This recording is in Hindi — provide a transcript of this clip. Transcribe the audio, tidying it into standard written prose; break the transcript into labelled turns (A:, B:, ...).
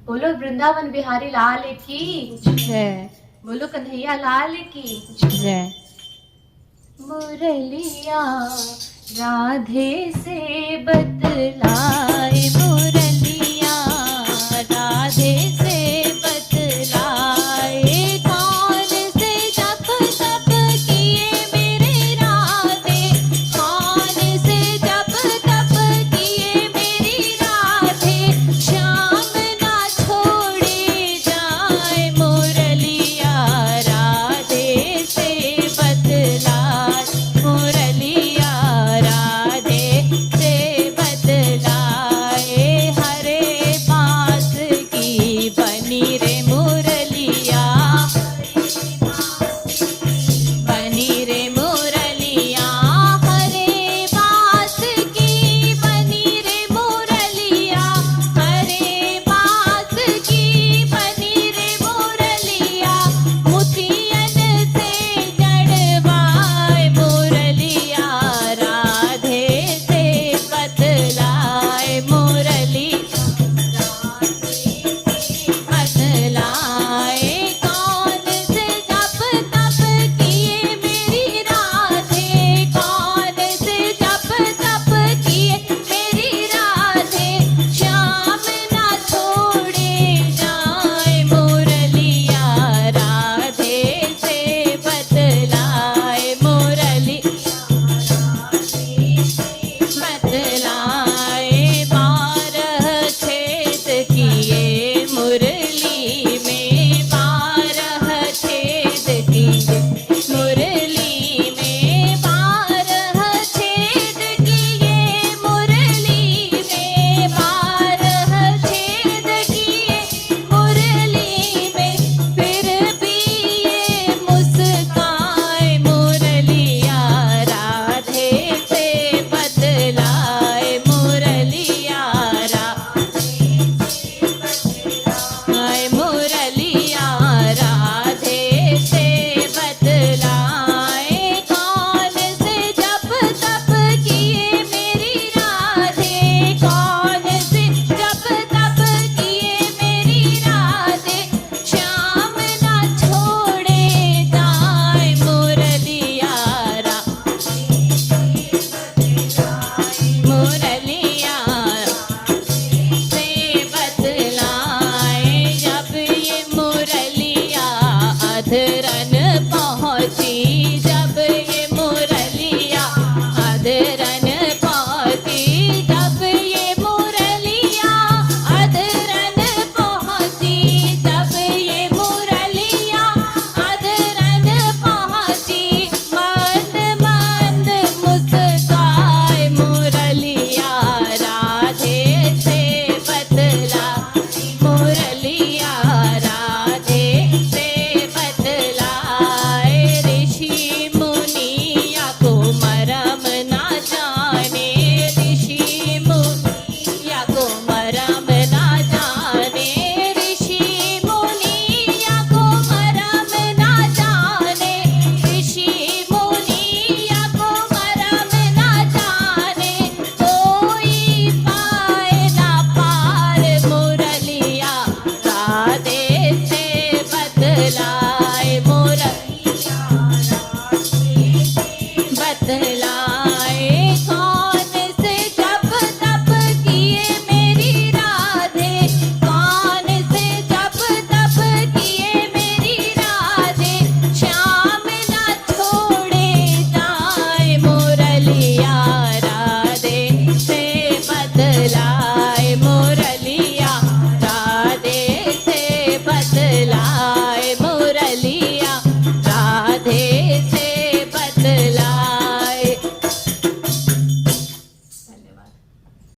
A: बोलो वृंदावन बिहारी लाल की
B: जय।
A: बोलो कन्हैया लाल की
B: जय।
A: मुरलिया राधे से बतलाए, मुरलिया राधे से बतलाए, कौन से जप तप किए मेरे राधे, कौन से जप तप किए मेरी राधे, श्याम ना छोड़े जाए, मुरलिया राधे से बतलाए, मुरलिया राधे से बतलाए, हरे बांस की बनी रे मुरलिया, बनी रे मुरलिया, हरे बांस की बनी रे मुरलिया, हरे बांस की बनी रे मुरलिया, मोतियन से जड़वाए, मुरलिया राधे से बतलाए, मुरली बतलाए, कौन से जप तप किए मेरी राधे, कौन से जप तप किए मेरी राधे, श्याम ना छोड़े जाए, मुरलिया राधे से बतलाए, मुरली बतलाए, 12 छेद किए मुरली में, 12 छेद किए मुरली में, 12 छेद किए मुरली में, 12 छेद किए मुरली में, फिर भी ये मुस्काए, मुरलिया राधे से बतलाए, मुरलिया मुरलिया राधे से बतलाए, कौन से जप तप किए मेरी राधे, कौन से जप तप किए मेरी राधे, श्याम ना छोड़े जाए, मुरलिया मुरलिया से बतलाए, जब ये मुरलिया अधरन पहुँची, जब ये मुरलिया अधरन पहुँची, जब ये मुरलिया अधरन पहुँची, जब ये मुरलिया अधरन पहुँची, मंद मंद मुस्काए, मुरलिया राधे से बतला, मुरलिया राधे से बतलाए, ऋषि मुनिया को मरम ना जाने, ऋषि मुनिया को मरम ना जाने, ऋषि मुनिया को मरम ना जाने, ऋषि मुनिया को मरम ना जाने, कोई पाए ना पार, मुरलिया राधे से बतलाए, मुरलिया बतलाए।